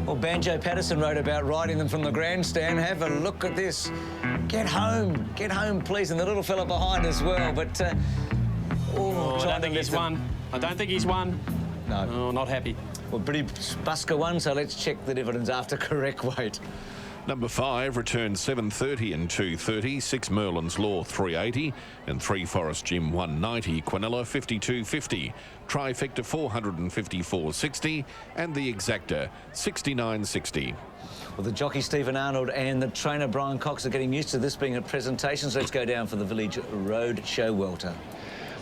Well, Banjo Patterson wrote about riding them from the grandstand. Have a look at this. Get home, please. And the little fella behind as well. But, I don't think he's won. I don't think he's won. No. Oh, not happy. Well, British Busker won, so let's check the dividends after correct weight. Number 5 returned 7.30 and 2.30. 6 Merlin's Law 3.80 and 3 Forest Gym 1.90. Quinella 52.50. Trifecta 454.60 and the Exacta 69.60. Well, the jockey Stephen Arnold and the trainer Brian Cox are getting used to this being a presentation, so let's go down for the Village Roadshow Welter.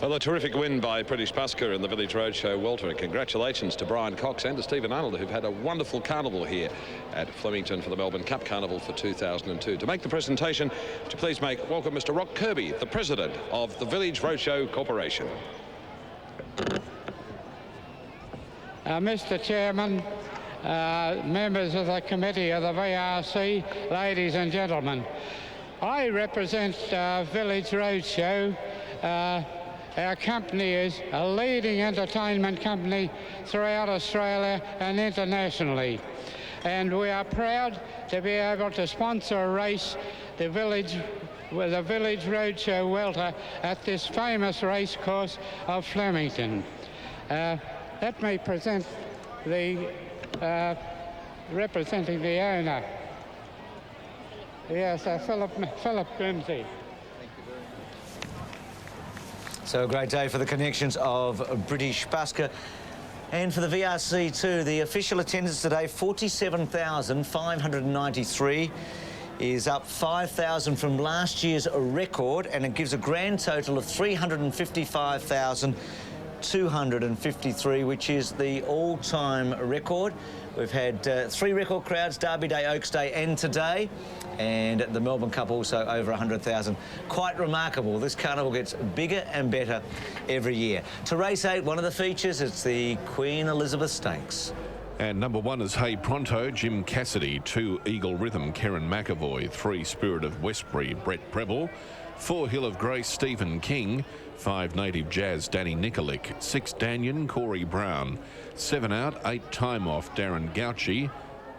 Well, a terrific win by British Busker in the Village Roadshow Welter. And congratulations to Brian Cox and to Stephen Arnold, who've had a wonderful carnival here at Flemington for the Melbourne Cup Carnival for 2002. To make the presentation, to please welcome Mr. Rock Kirby, the president of the Village Roadshow Corporation. Mr. Chairman, members of the committee of the VRC, ladies and gentlemen, I represent Village Roadshow. Our company is a leading entertainment company throughout Australia and internationally. And we are proud to be able to sponsor a race, the Village Roadshow Welter, at this famous race course of Flemington. Let me present the representing the owner. Yes, Philip Grimsey. So a great day for the connections of British Busker. And for the VRC too, the official attendance today, 47,593, is up 5,000 from last year's record, and it gives a grand total of 355,253, which is the all-time record. We've had 3 record crowds, Derby Day, Oaks Day and today. And the Melbourne Cup also over 100,000. Quite remarkable. This carnival gets bigger and better every year. To race 8, one of the features, it's the Queen Elizabeth Stakes. And number 1 is Hey Pronto, Jim Cassidy. 2 Eagle Rhythm, Karen McAvoy. 3 Spirit of Westbury, Brett Preble. 4 Hill of Grace, Stephen King. 5 Native Jazz, Danny Nikolic. 6 Danyon, Corey Brown. 7 out, 8 Time Off, Darren Gauchi.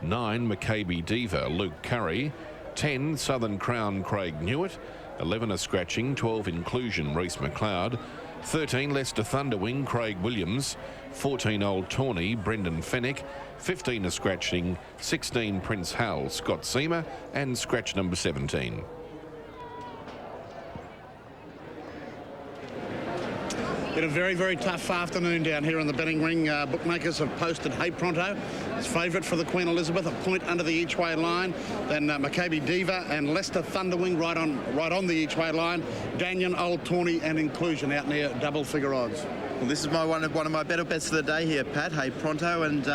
9 Maccabi Diva, Luke Curry. 10 Southern Crown, Craig Newitt. 11 a scratching, 12 Inclusion, Reece McLeod. 13 Leicester Thunderwing, Craig Williams. 14 Old Tawny, Brendan Fennick. 15 a scratching, 16 Prince Hal, Scott Seamer, and scratch number 17. Been a very, very tough afternoon down here in the betting ring. Bookmakers have posted Hey Pronto as favourite for the Queen Elizabeth, a point under the each-way line. Then Maccabi Diva and Leicester Thunderwing right on the each-way line. Danyon, Old Tawny and Inclusion out near double-figure odds. Well, this is one of my better bets of the day here, Pat. Hey Pronto, and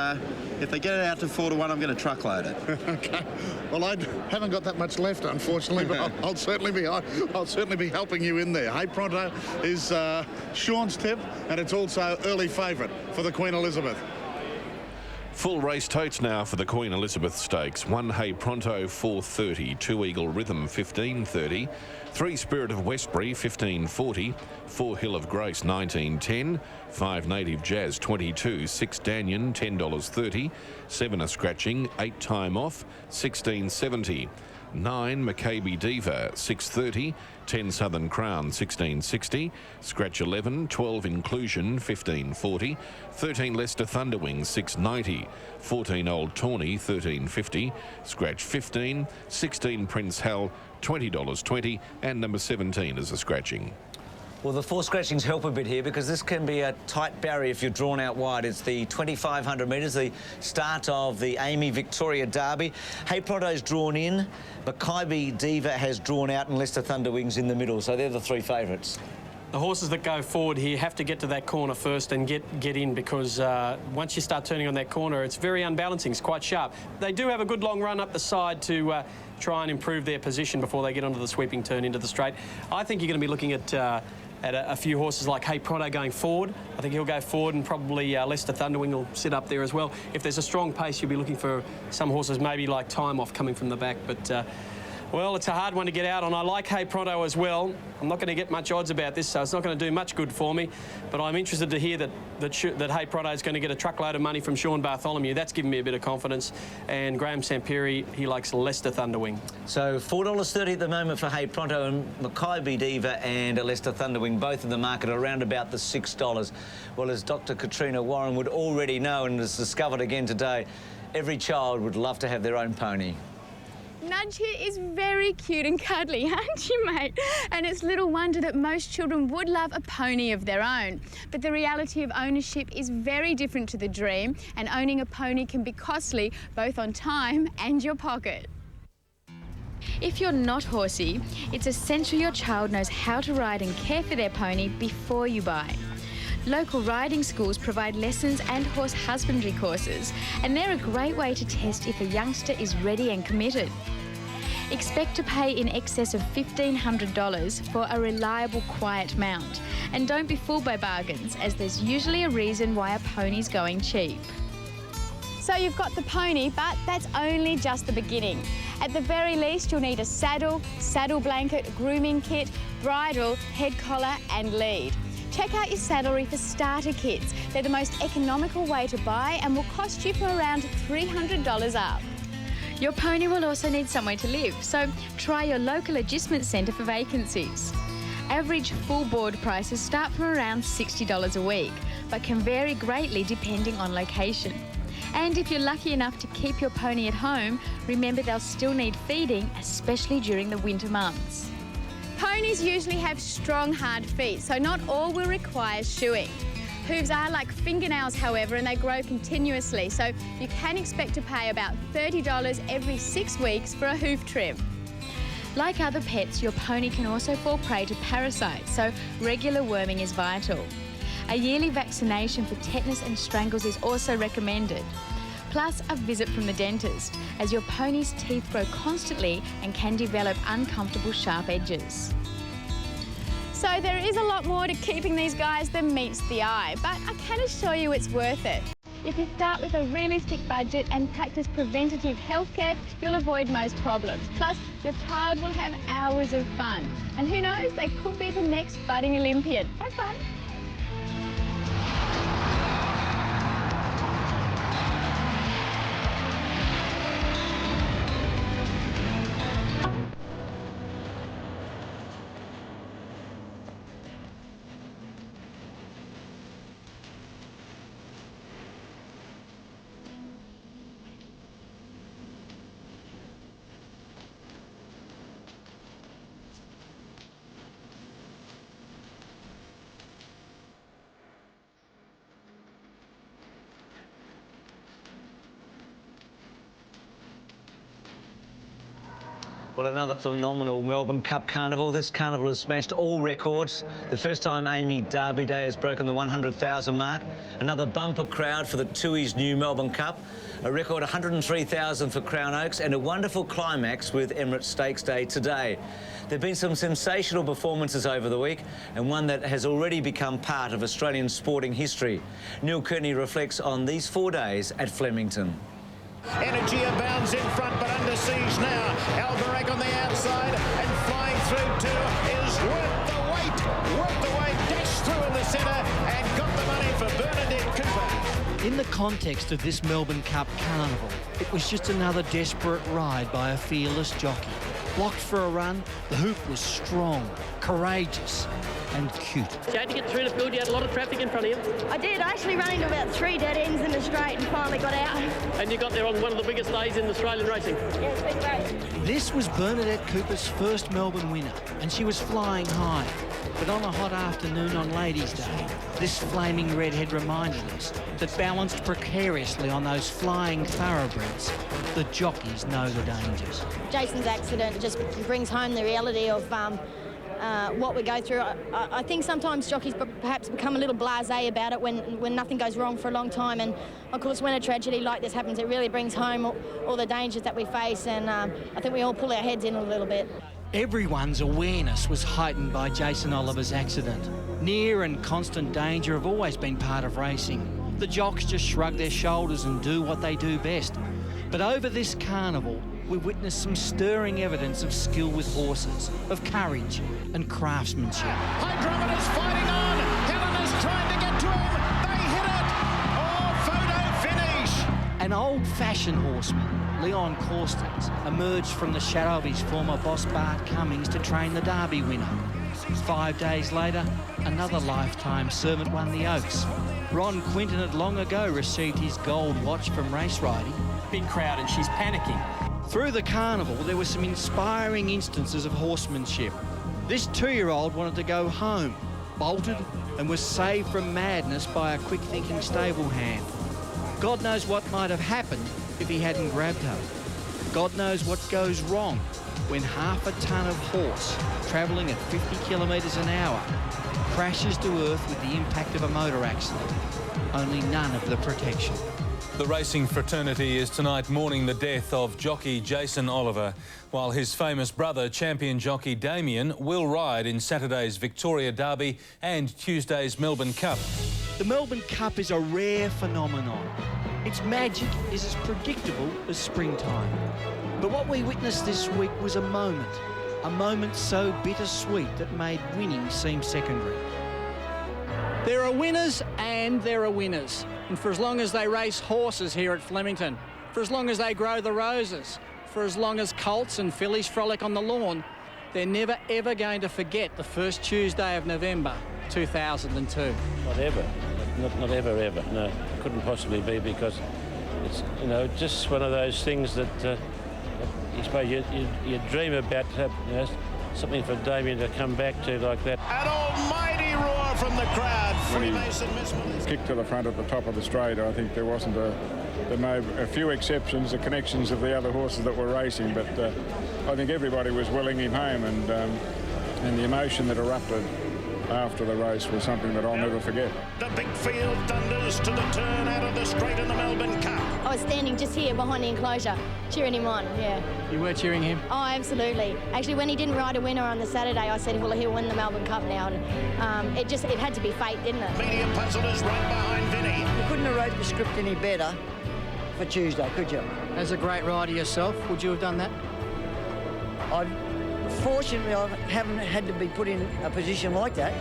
if they get it out to 4-1, I'm going to truckload it. Okay. Well, I haven't got that much left, unfortunately, but I'll certainly be helping you in there. Hey Pronto is Sean's tip, and it's also early favourite for the Queen Elizabeth. Full race totes now for the Queen Elizabeth Stakes. 1 Hey Pronto 4.30, 2 Eagle Rhythm 15.30, 3 Spirit of Westbury 15.40, 4 Hill of Grace 19.10, 5 Native Jazz 22, 6 Danyon $10.30, 7 a scratching, 8 Time Off 16.70. 9 Maccabi Diva 6.30, 10 Southern Crown 16.60, scratch 11, 12 Inclusion 15.40, 13 Leicester Thunderwing 6.90, 14 Old Tawny 13.50, scratch 15, 16 Prince Hal $20.20, and number 17 is a scratching. Well, the 4 scratchings help a bit here because this can be a tight barrier if you're drawn out wide. It's the 2,500 metres, the start of the Amy Victoria Derby. Hey Pronto's drawn in, Maccabi Diva has drawn out, and Leicester Thunderwings in the middle. So they're the 3 favourites. The horses that go forward here have to get to that corner first and get in, because once you start turning on that corner, it's very unbalancing. It's quite sharp. They do have a good long run up the side to try and improve their position before they get onto the sweeping turn into the straight. I think you're going to be looking at a few horses like Hey Pronto going forward. I think he'll go forward, and probably Leicester Thunderwing will sit up there as well. If there's a strong pace, you'll be looking for some horses maybe like Time Off coming from the back. But Well, it's a hard one to get out on. I like Hey Pronto as well. I'm not going to get much odds about this, so it's not going to do much good for me. But I'm interested to hear that Hey Pronto is going to get a truckload of money from Sean Bartholomew. That's given me a bit of confidence. And Graham Samperi, he likes Leicester Thunderwing. So $4.30 at the moment for Hey Pronto, and Maccabi Diva and Leicester Thunderwing, both in the market around about the $6. Well, as Dr. Katrina Warren would already know and has discovered again today, every child would love to have their own pony. Nudge here is very cute and cuddly, aren't you, mate? And it's little wonder that most children would love a pony of their own. But the reality of ownership is very different to the dream, and owning a pony can be costly, both on time and your pocket. If you're not horsey, it's essential your child knows how to ride and care for their pony before you buy. Local riding schools provide lessons and horse husbandry courses, and they're a great way to test if a youngster is ready and committed. Expect to pay in excess of $1,500 for a reliable, quiet mount. And don't be fooled by bargains, as there's usually a reason why a pony's going cheap. So you've got the pony, but that's only just the beginning. At the very least, you'll need a saddle, saddle blanket, grooming kit, bridle, head collar and lead. Check out your saddlery for starter kits. They're the most economical way to buy and will cost you for around $300 up. Your pony will also need somewhere to live, so try your local agistment centre for vacancies. Average full board prices start from around $60 a week, but can vary greatly depending on location. And if you're lucky enough to keep your pony at home, remember they'll still need feeding, especially during the winter months. Ponies usually have strong, hard feet, so not all will require shoeing. Hooves are like fingernails, however, and they grow continuously, so you can expect to pay about $30 every 6 weeks for a hoof trim. Like other pets, your pony can also fall prey to parasites, so regular worming is vital. A yearly vaccination for tetanus and strangles is also recommended. Plus a visit from the dentist, as your pony's teeth grow constantly and can develop uncomfortable sharp edges. So there is a lot more to keeping these guys than meets the eye, but I can assure you it's worth it. If you start with a realistic budget and practice preventative healthcare, you'll avoid most problems. Plus, your child will have hours of fun. And who knows, they could be the next budding Olympian. Have fun. Well, another phenomenal Melbourne Cup Carnival. This carnival has smashed all records. The first time Amy Derby Day has broken the 100,000 mark. Another bumper crowd for the Tui's new Melbourne Cup. A record 103,000 for Crown Oaks, and a wonderful climax with Emirates Stakes Day today. There have been some sensational performances over the week, and one that has already become part of Australian sporting history. Neil Courtney reflects on these 4 days at Flemington. Energy abounds in front, but under siege now. Alvarez on the outside and flying through too is worth the wait, dashed through in the centre and got the money for Bernadette Cooper. In the context of this Melbourne Cup Carnival, it was just another desperate ride by a fearless jockey. Blocked for a run, the hoop was strong, courageous and cute. You had to get through the field, you had a lot of traffic in front of you. I did. I actually ran into about 3 dead ends in the straight and finally got out. And you got there on one of the biggest days in Australian racing. Yeah, it's been great. This was Bernadette Cooper's first Melbourne winner, and she was flying high. But on a hot afternoon on Ladies' Day, this flaming redhead reminded us that balanced precariously on those flying thoroughbreds, the jockeys know the dangers. Jason's accident just brings home the reality of what we go through. I think sometimes jockeys perhaps become a little blasé about it when nothing goes wrong for a long time, and of course when a tragedy like this happens it really brings home all the dangers that we face, and I think we all pull our heads in a little bit. Everyone's awareness was heightened by Jason Oliver's accident. Near and constant danger have always been part of racing. The jocks just shrug their shoulders and do what they do best. But over this carnival, we witnessed some stirring evidence of skill with horses, of courage and craftsmanship. Hydrometer's fighting on. Helena's trying to get to him. They hit it. Oh, photo finish. An old-fashioned horseman, Leon Corstens, emerged from the shadow of his former boss Bart Cummings to train the Derby winner. 5 days later, another lifetime servant won the Oaks. Ron Quinton had long ago received his gold watch from race riding. Big crowd and she's panicking. Through the carnival, there were some inspiring instances of horsemanship. This 2-year-old wanted to go home, bolted and was saved from madness by a quick-thinking stable hand. God knows what might have happened if he hadn't grabbed her. God knows what goes wrong when half a tonne of horse, travelling at 50 kilometres an hour, crashes to earth with the impact of a motor accident. Only none of the protection. The racing fraternity is tonight mourning the death of jockey Jason Oliver, while his famous brother, champion jockey Damien, will ride in Saturday's Victoria Derby and Tuesday's Melbourne Cup. The Melbourne Cup is a rare phenomenon. Its magic is as predictable as springtime. But what we witnessed this week was a moment so bittersweet that made winning seem secondary. There are winners and there are winners. And for as long as they race horses here at Flemington, for as long as they grow the roses, for as long as colts and fillies frolic on the lawn, they're never ever going to forget the first Tuesday of November 2002. Not ever. Not ever, ever. No, it couldn't possibly be, because it's, you know, just one of those things that you suppose you dream about, you know, something for Damien to come back to like that. An almighty roar from the crowd. Freemason kicked to the front at the top of the straight. I think there wasn't there may be a few exceptions, the connections of the other horses that were racing, but I think everybody was willing him home, and the emotion that erupted after the race was something that I'll never forget. The big field thunders to the turn out of the straight in the Melbourne Cup. I was standing just here behind the enclosure, cheering him on, yeah. You were cheering him? Oh, absolutely. Actually, when he didn't ride a winner on the Saturday, I said, well, he'll win the Melbourne Cup now. And it had to be fate, didn't it? Media Puzzle is right behind Vinny. You couldn't have wrote the script any better for Tuesday, could you? As a great rider yourself, would you have done that? Fortunately, I haven't had to be put in a position like that,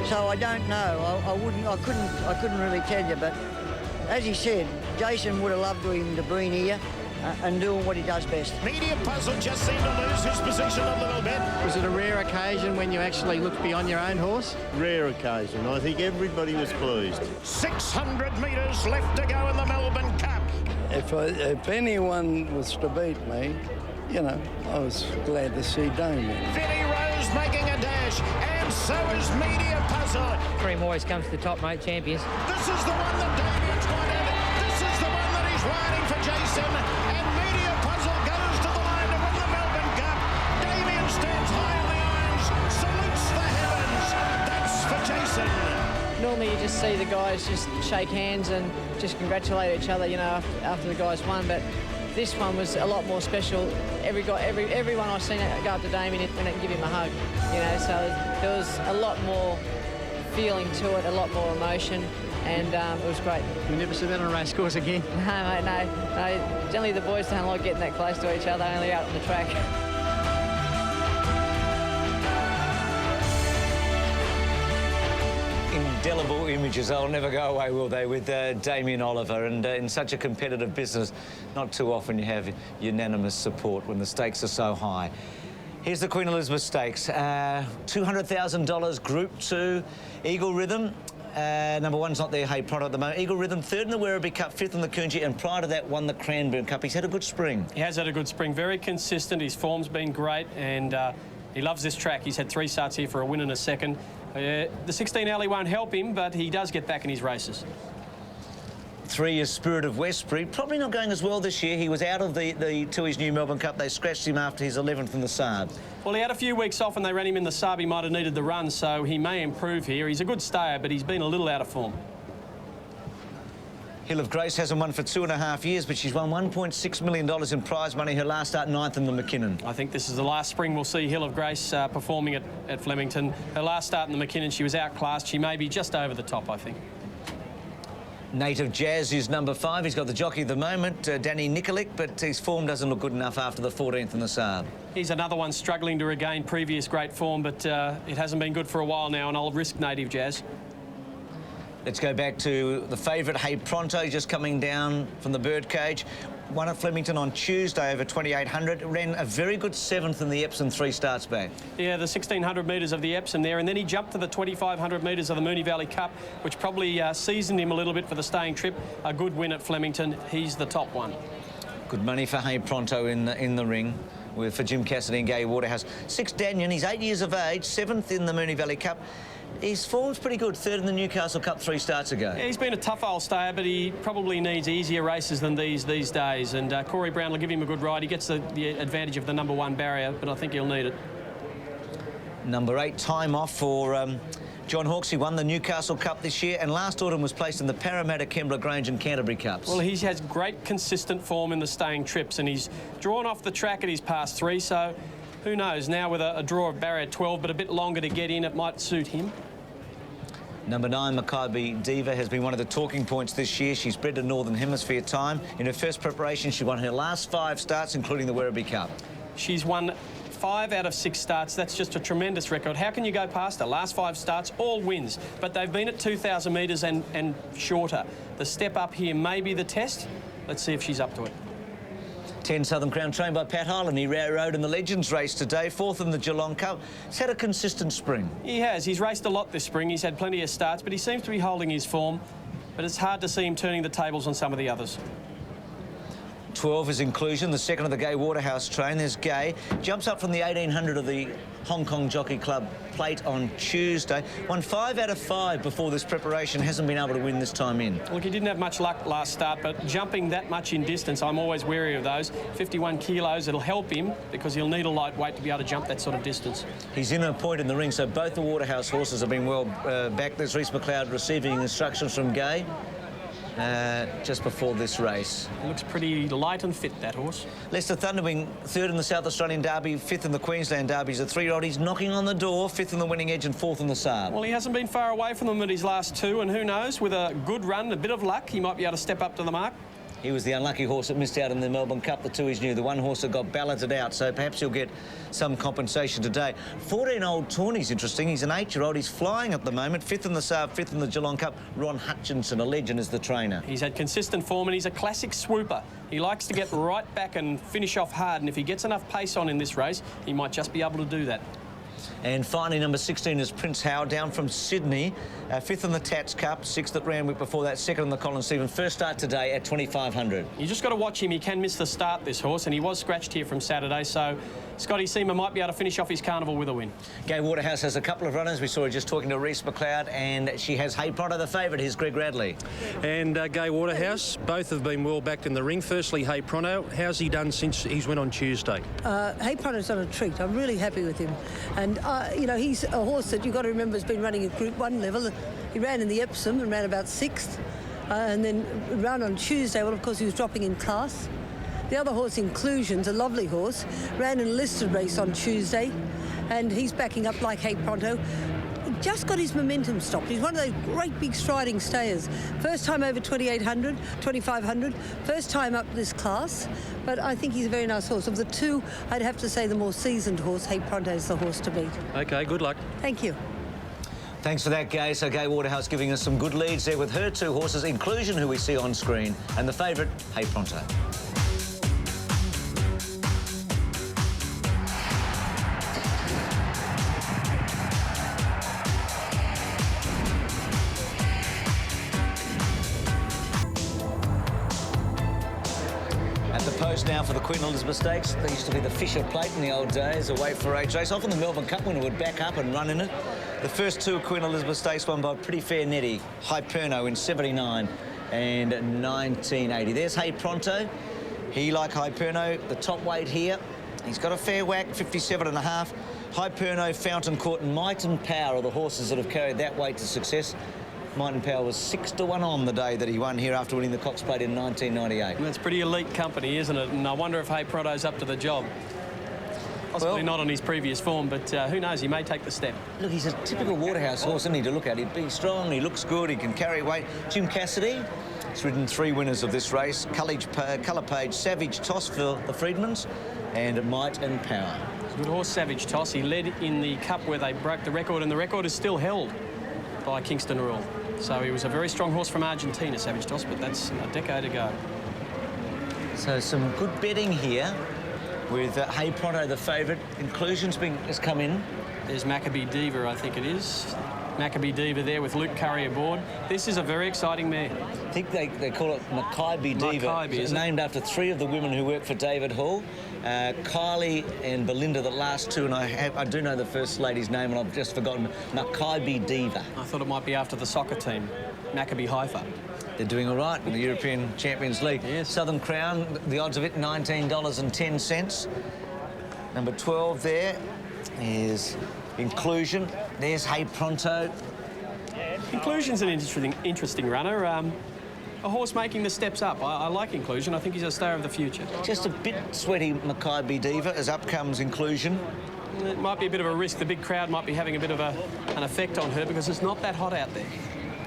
so I don't know. I couldn't really tell you. But as he said, Jason would have loved him to be here and doing what he does best. Media Puzzle just seemed to lose his position a little bit. Was it a rare occasion when you actually looked beyond your own horse? Rare occasion. I think everybody was pleased. 600 metres left to go in the Melbourne Cup. If anyone was to beat me, you know, I was glad to see Damien. Vinny Rose making a dash, and so is Media Puzzle. Cream always comes to the top, mate, champions. This is the one that Damien's wanted. This is the one that he's riding for Jason, and Media Puzzle goes to the line to win the Melbourne Cup. Damien stands high in the irons, salutes the heavens. That's for Jason. Normally you just see the guys just shake hands and just congratulate each other, you know, after the guys won, but this one was a lot more special. Everyone I've seen go up to Damien and give him a hug, you know, so there was a lot more feeling to it, a lot more emotion, and it was great. We never see that on a race course again? No, mate, no. Generally the boys don't like getting that close to each other, only out on the track. Indelible images, they'll never go away, will they, with Damien Oliver. And in such a competitive business, not too often you have unanimous support when the stakes are so high. Here's the Queen Elizabeth Stakes. $200,000 Group 2, Eagle Rhythm. Number one's not there, Hey Pronto at the moment. Eagle Rhythm, third in the Werribee Cup, fifth in the Coonji, and prior to that won the Cranbourne Cup. He's had a good spring. He has had a good spring, very consistent. His form's been great, and he loves this track. He's had 3 starts here for a win and a second. The 16 alley won't help him, but he does get back in his races. 3 is Spirit of Westbury. Probably not going as well this year. He was out of the Tui's new Melbourne Cup. They scratched him after his 11th in the Saab. Well, he had a few weeks off and they ran him in the Saab. He might have needed the run, so he may improve here. He's a good stayer, but he's been a little out of form. Hill of Grace hasn't won for 2.5 years, but she's won $1.6 million in prize money. Her last start, 9th in the McKinnon. I think this is the last spring we'll see Hill of Grace performing at Flemington. Her last start in the McKinnon, she was outclassed. She may be just over the top, I think. Native Jazz is number 5. He's got the jockey at the moment, Danny Nikolic, but his form doesn't look good enough after the 14th in the Saab. He's another one struggling to regain previous great form, but it hasn't been good for a while now, and I'll risk Native Jazz. Let's go back to the favourite, Hey Pronto, just coming down from the birdcage. Won at Flemington on Tuesday over 2,800. Ran a very good 7th in the Epsom 3 starts back. Yeah, the 1,600 metres of the Epsom there, and then he jumped to the 2,500 metres of the Moonee Valley Cup, which probably seasoned him a little bit for the staying trip. A good win at Flemington. He's the top one. Good money for Hey Pronto in the ring for Jim Cassidy and Gai Waterhouse. 6 Daniel, he's 8 years of age, 7th in the Moonee Valley Cup. His form's pretty good, 3rd in the Newcastle Cup 3 starts ago. Yeah, he's been a tough old stayer, but he probably needs easier races than these days. And Corey Brown will give him a good ride. He gets the advantage of the number 1 barrier, but I think he'll need it. Number 8, Time Off for John Hawkes. He won the Newcastle Cup this year, and last autumn was placed in the Parramatta, Kembla Grange and Canterbury Cups. Well, he has great consistent form in the staying trips, and he's drawn off the track at his past 3, so who knows, now with a draw of barrier 12, but a bit longer to get in, it might suit him. Number 9, Maccabi Diva, has been one of the talking points this year. She's bred to Northern Hemisphere time. In her first preparation, she won her last 5 starts, including the Werribee Cup. She's won 5 out of 6 starts. That's just a tremendous record. How can you go past her? Last 5 starts, all wins, but they've been at 2,000 metres and shorter. The step up here may be the test. Let's see if she's up to it. 10 Southern Crown, trained by Pat Hyland. He rode in the Legends race today, 4th in the Geelong Cup. He's had a consistent spring. He has. He's raced a lot this spring. He's had plenty of starts, but he seems to be holding his form. But it's hard to see him turning the tables on some of the others. 12 is Inclusion, the 2nd of the Gai Waterhouse train. There's Gai. Jumps up from the 1,800 of the Hong Kong Jockey Club plate on Tuesday. Won 5 out of 5 before this preparation. Hasn't been able to win this time in. Look, he didn't have much luck last start, but jumping that much in distance, I'm always wary of those. 51 kilos, it'll help him because he'll need a lightweight to be able to jump that sort of distance. He's in a point in the ring, so both the Waterhouse horses have been well backed. There's Reece McLeod receiving instructions from Gai just before this race. He looks pretty light and fit, that horse. Leicester Thunderwing, 3rd in the South Australian Derby, 5th in the Queensland Derby. He's a 3-year-old. He's knocking on the door, 5th in the Winning Edge and 4th in the Saab. Well, he hasn't been far away from them at his last 2, and who knows, with a good run, a bit of luck, he might be able to step up to the mark. He was the unlucky horse that missed out in the Melbourne Cup. The 2 is new. The 1 horse that got balloted out, so perhaps he'll get some compensation today. 14-old Tawny's interesting. He's an 8-year-old. He's flying at the moment. 5th in the Saab, 5th in the Geelong Cup. Ron Hutchinson, a legend, is the trainer. He's had consistent form, and he's a classic swooper. He likes to get right back and finish off hard, and if he gets enough pace on in this race, he might just be able to do that. And finally, number 16 is Prince Howe, down from Sydney. 5th in the Tats Cup, 6th at Randwick before that, 2nd in the Colin Stevens. First start today at 2,500. You just got to watch him. He can miss the start, this horse, and he was scratched here from Saturday, so Scotty Seamer might be able to finish off his carnival with a win. Gai Waterhouse has a couple of runners. We saw her just talking to Reece McLeod, and she has Hey Pronto, the favourite. Here's Greg Radley. And Gai Waterhouse, both have been well backed in the ring. Firstly, Hey Pronto, how's he done since he's went on Tuesday? Hey Pronto's on a treat. I'm really happy with him. And, you know, he's a horse that you've got to remember has been running at Group 1 level. He ran in the Epsom and ran about 6th. And then ran on Tuesday. Well, of course, he was dropping in class. The other horse, Inclusion's a lovely horse, ran in a listed race on Tuesday, and he's backing up like Hey Pronto. He just got his momentum stopped. He's one of those great big striding stayers. First time over 2,800, 2,500, first time up this class, but I think he's a very nice horse. Of the 2, I'd have to say the more seasoned horse, Hey Pronto, is the horse to beat. OK, good luck. Thank you. Thanks for that, Gai. So Gai Waterhouse giving us some good leads there with her 2 horses, Inclusion, who we see on screen, and the favourite, Hey Pronto. Now for the Queen Elizabeth Stakes. There used to be the Fisher Plate in the old days, a wait for age race. Often the Melbourne Cup winner would back up and run in it. The first 2 Queen Elizabeth Stakes won by a pretty fair netty. Hyperno in 79 and 1980. There's Hey Pronto. He, like Hyperno, the top weight here. He's got a fair whack, 57.5. Hyperno, Fountain Court and Might and Power are the horses that have carried that weight to success. Might and Power was 6-1 on the day that he won here after winning the Cox Plate in 1998. That's pretty elite company, isn't it? And I wonder if Hey Pronto's up to the job. Possibly not on his previous form, but who knows, he may take the step. Look, he's a typical Waterhouse horse, isn't he, to look at? He'd be strong, he looks good, he can carry weight. Jim Cassidy has ridden 3 winners of this race. Colour Page, Savage Toss for the Freedmans, and Might and Power. Good horse, Savage Toss. He led in the Cup where they broke the record, and the record is still held by Kingston Rule. So he was a very strong horse from Argentina, Savage Toss, but that's a decade ago. So some good betting here with Hey Pronto, the favourite. Inclusion's has come in. There's Maccabee Diva, I think it is. Maccabee Diva there with Luke Curry aboard. This is a very exciting mare. I think they call it Mackay Diva. It's named after 3 of the women who work for David Hall. Kylie and Belinda, the last 2, and I do know the first lady's name, and I've just forgotten. Mackay Diva. I thought it might be after the soccer team, Maccabi Haifa. They're doing all right in the European Champions League. Yes. Southern Crown, the odds of it, $19.10. Number 12 there is Inclusion. There's Hey Pronto. Inclusion's an interesting runner. A horse making the steps up. I like Inclusion. I think he's a star of the future. Just a bit sweaty, Mackay Diva, as up comes Inclusion. It might be a bit of a risk. The big crowd might be having a bit of an effect on her because it's not that hot out there.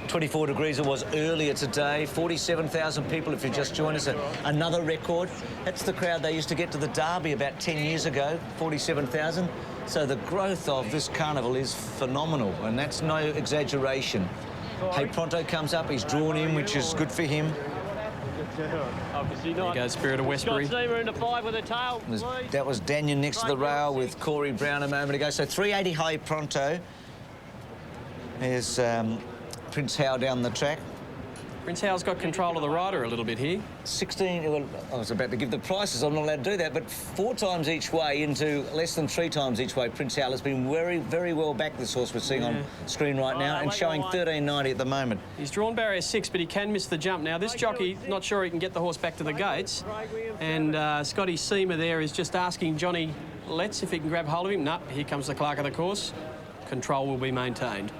24 degrees it was earlier today. 47,000 people if you just joined us. Another record. That's the crowd they used to get to the Derby about 10 years ago, 47,000. So the growth of this carnival is phenomenal, and that's no exaggeration. Hey Pronto comes up, he's drawn in, which is good for him. Obviously There not. goes Spirit of Westbury. Scott Seamer in the 5 with a tail. That was Daniel next to the rail with Corey Brown a moment ago. So 380 Hey Pronto. There's Prince Howell down the track. Prince Howell's got control of the rider a little bit here. 16, well, I was about to give the prices, I'm not allowed to do that, but 4 times each way into less than 3 times each way. Prince Howell has been very, very well backed, this horse we're seeing on screen right now, and showing $13.90 at the moment. He's drawn barrier 6, but he can miss the jump. Now, this jockey, not sure he can get the horse back to the gates, and Scotty Seamer there is just asking Johnny Letts if he can grab hold of him. No, here comes the clerk of the course. Control will be maintained.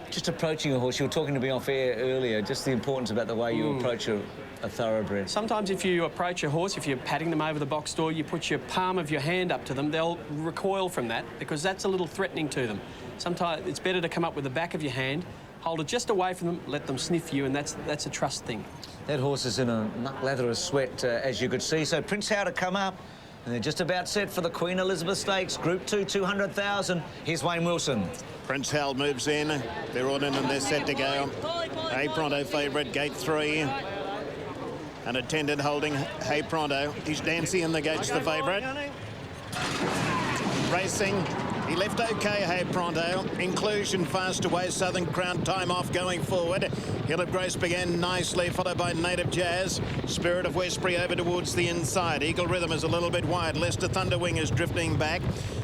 Just approaching a horse, you were talking to me off air earlier, just the importance about the way you approach a thoroughbred. Sometimes if you approach a horse, if you're patting them over the box door, you put your palm of your hand up to them, they'll recoil from that because that's a little threatening to them. Sometimes it's better to come up with the back of your hand, hold it just away from them, let them sniff you, and that's a trust thing. That horse is in a lather of sweat, as you could see. So Prince Howell to come up, and they're just about set for the Queen Elizabeth Stakes, Group 2, 200,000. Here's Wayne Wilson. Prince Howell moves in. They're all in and they're set to go. Hey Pronto favourite, gate 3. An attendant holding Hey Pronto. He's Dancy in the gates, the favourite. Racing. He left OK, Hey Pronto. Inclusion fast away. Southern Crown time off going forward. Hill of Grace began nicely, followed by Native Jazz. Spirit of Westbury over towards the inside. Eagle Rhythm is a little bit wide. Leicester Thunderwing is drifting back.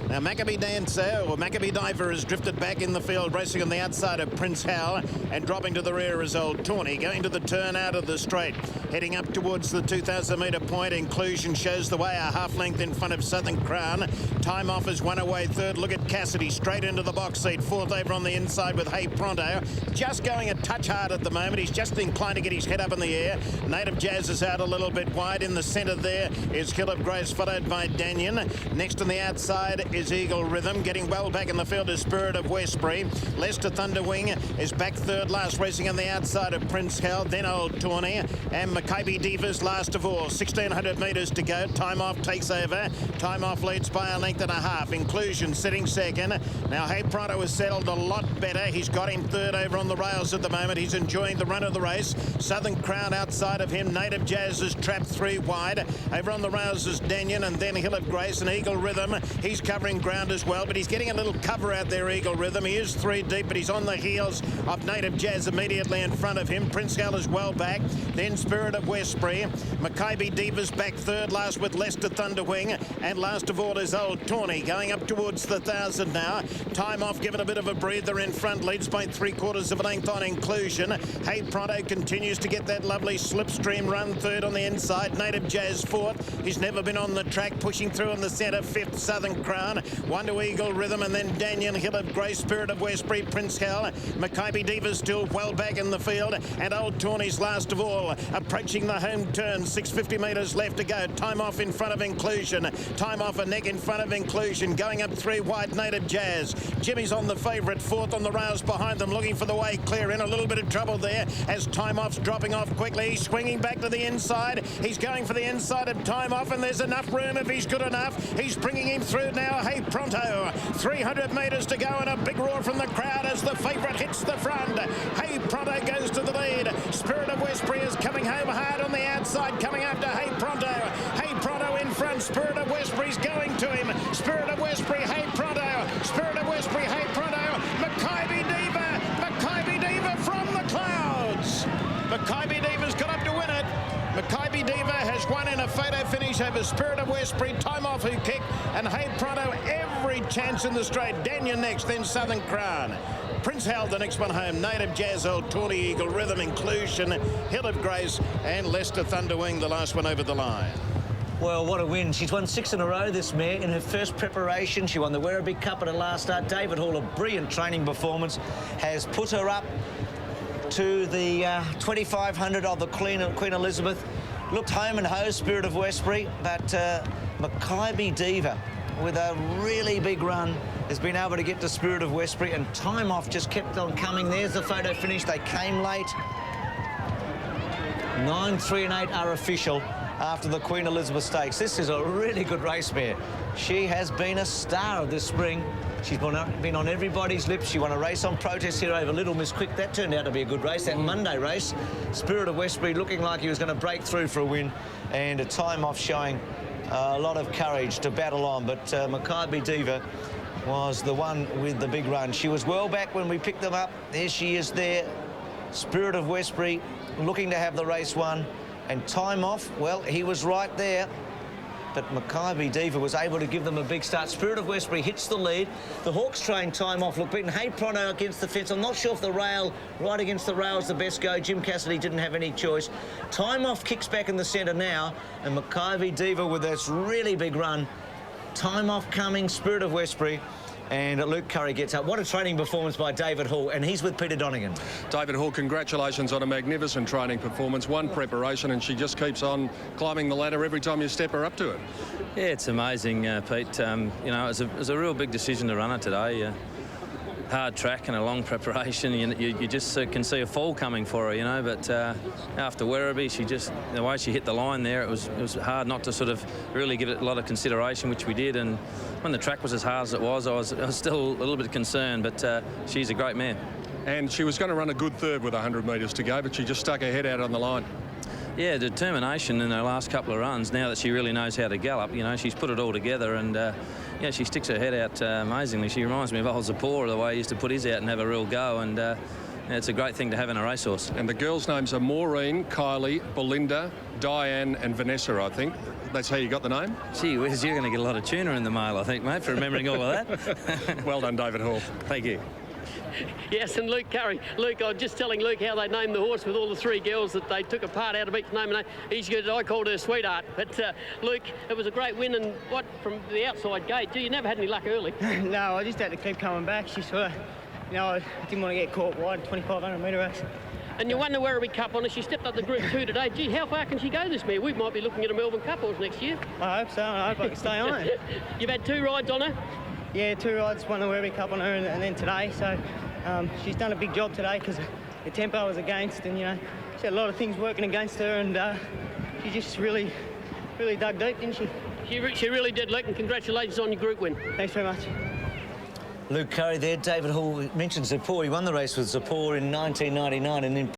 Now Maccabee Dancer, or Maccabee Diver, has drifted back in the field, racing on the outside of Prince Howell, and dropping to the rear is Old Tawny. Going to the turn out of the straight, heading up towards the 2,000 metre point. Inclusion shows the way, a half length in front of Southern Crown. Time off is 1 away third. Look at Cassidy straight into the box seat. 4th over on the inside with Hey Pronto. Just going a touch hard at the moment. He's just inclined to get his head up in the air. Native Jazz is out a little bit wide. In the centre there is Hill of Grace, followed by Danyon. Next on the outside is Eagle Rhythm. Getting well back in the field is Spirit of Westbury. Leicester Thunderwing is back third last, racing on the outside of Prince Howell. Then Old Tawny and Maccabee Divas last of all. 1,600 metres to go. Time off takes over. Time off leads by a length and a half. Inclusion sitting second. Now Hey Pronto has settled a lot better. He's got him third over on the rails at the moment. He's enjoying the run of the race. Southern Crown outside of him. Native Jazz is trapped 3 wide. Over on the rails is Danyon, and then Hill of Grace and Eagle Rhythm. He's covering ground as well, but he's getting a little cover out there, Eagle Rhythm. He is 3 deep, but he's on the heels of Native Jazz immediately in front of him. Prince Howell is well back. Then Spirit of Westbury. Maccabee Divas back third last with Leicester Thunderwing. And last of all is Old Tawny going up towards the 1,000 now. Time off, given a bit of a breather in front. Leads by 3/4 of a length on Inclusion. Hey Pronto continues to get that lovely slipstream run third on the inside. Native Jazz 4th. He's never been on the track, pushing through in the centre. 5th Southern Crown. down. Wonder Eagle Rhythm, and then Danyon, Hill of Grace, Spirit of Westbury, Prince Hal. Makybe Diva still well back in the field, and Old Tawny's last of all, approaching the home turn. 650 metres left to go. Time off in front of Inclusion. Time off a neck in front of Inclusion. Going up 3 wide, Native Jazz. Jimmy's on the favourite, 4th on the rails behind them, looking for the way clear. In a little bit of trouble there as Time Off's dropping off quickly. He's swinging back to the inside. He's going for the inside of Time Off, and there's enough room if he's good enough. He's bringing him through now. Hey Pronto, 300 metres to go, and a big roar from the crowd as the favourite hits the front. Hey Pronto goes to the lead. Spirit of Westbury is coming home hard on the outside, coming after Hey Pronto. Hey Pronto in front. Spirit of Westbury's going to him. Spirit of Westbury, Hey Pronto. Spirit of Westbury, Hey Pronto. Makybe Diva. Makybe Diva from the clouds. Makybe Diva's got up to win it. Makybe Diva has won in a photo finish over Spirit of Westbury, Time Off who kicked, and Hey Pronto every chance in the straight. Danyon next, then Southern Crown. Prince Hal the next one home. Native Jazz, Old Tawny Eagle Rhythm, Inclusion, Hill of Grace, and Leicester Thunderwing, the last one over the line. Well, what a win. She's won 6 in a row, this mare. In her first preparation, she won the Werribee Cup at her last start. David Hall, a brilliant training performance, has put her up to the 2500 of the Queen Elizabeth. Looked home and hose, Spirit of Westbury, but Makybe Diva, with a really big run, has been able to get to Spirit of Westbury, and Time Off just kept on coming. There's the photo finish. They came late. 9, 3 and 8 are official after the Queen Elizabeth Stakes. This is a really good race mare. She has been a star of this spring. She's been on everybody's lips. She won a race on protest here over Little Miss Quick. That turned out to be a good race. That Monday race, Spirit of Westbury looking like he was going to break through for a win, and a Time Off showing a lot of courage to battle on. But Makybe Diva was the one with the big run. She was well back when we picked them up. There she is there. Spirit of Westbury looking to have the race won. And Time Off, well, he was right there. But Makybe Diva was able to give them a big start. Spirit of Westbury hits the lead. The Hawks train Time Off. Look, beaten Hey Pronto against the fence. I'm not sure if the rail, right against the rail, is the best go. Jim Cassidy didn't have any choice. Time Off kicks back in the centre now. And Makybe Diva with this really big run. Time Off coming, Spirit of Westbury. And Luke Curry gets up. What a training performance by David Hall, and he's with Peter Donegan. David Hall, congratulations on a magnificent training performance. One preparation, and she just keeps on climbing the ladder every time you step her up to it. Yeah, it's amazing, Pete. You know, it was a real big decision to run her today. Hard track and a long preparation. You just can see a fall coming for her, you know. But after Werribee, the way she hit the line there, it was hard not to sort of really give it a lot of consideration, which we did. And when the track was as hard as it was, I was still a little bit concerned. But she's a great mare. And she was going to run a good third with 100 metres to go, but she just stuck her head out on the line. Yeah, determination in her last couple of runs. Now that she really knows how to gallop, you know, she's put it all together, and yeah, she sticks her head out amazingly. She reminds me of old Zapora, the way he used to put his out and have a real go, and it's a great thing to have in a racehorse. And the girls' names are Maureen, Kylie, Belinda, Diane and Vanessa, I think. That's how you got the name? Gee whiz, you're going to get a lot of tuna in the mail, I think, mate, for remembering all of that. Well done, David Hall. Thank you. Yes, and Luke Curry. Luke, I was just telling Luke how they named the horse with all the 3 girls that they took a part out of each name, and I called her Sweetheart. But Luke, it was a great win, and what from the outside gate? Gee, you never had any luck early. No, I just had to keep coming back. She sort of, you know, I didn't want to get caught wide, 2,500 metre race. And you won the Werribee Cup on her. She stepped up the Group 2 today. Gee, how far can she go this mare? We might be looking at a Melbourne Cup horse next year. I hope so. I hope I can stay on it. You've had 2 rides on her? Yeah, 2 rides, won the Werribee Cup on her, and then today. So she's done a big job today because the tempo was against, and, you know, she had a lot of things working against her, and she just really dug deep, didn't she? She really did, Luke, and congratulations on your group win. Thanks very much. Luke Curry there. David Hall mentioned Zapor. He won the race with Zapor in 1999, and in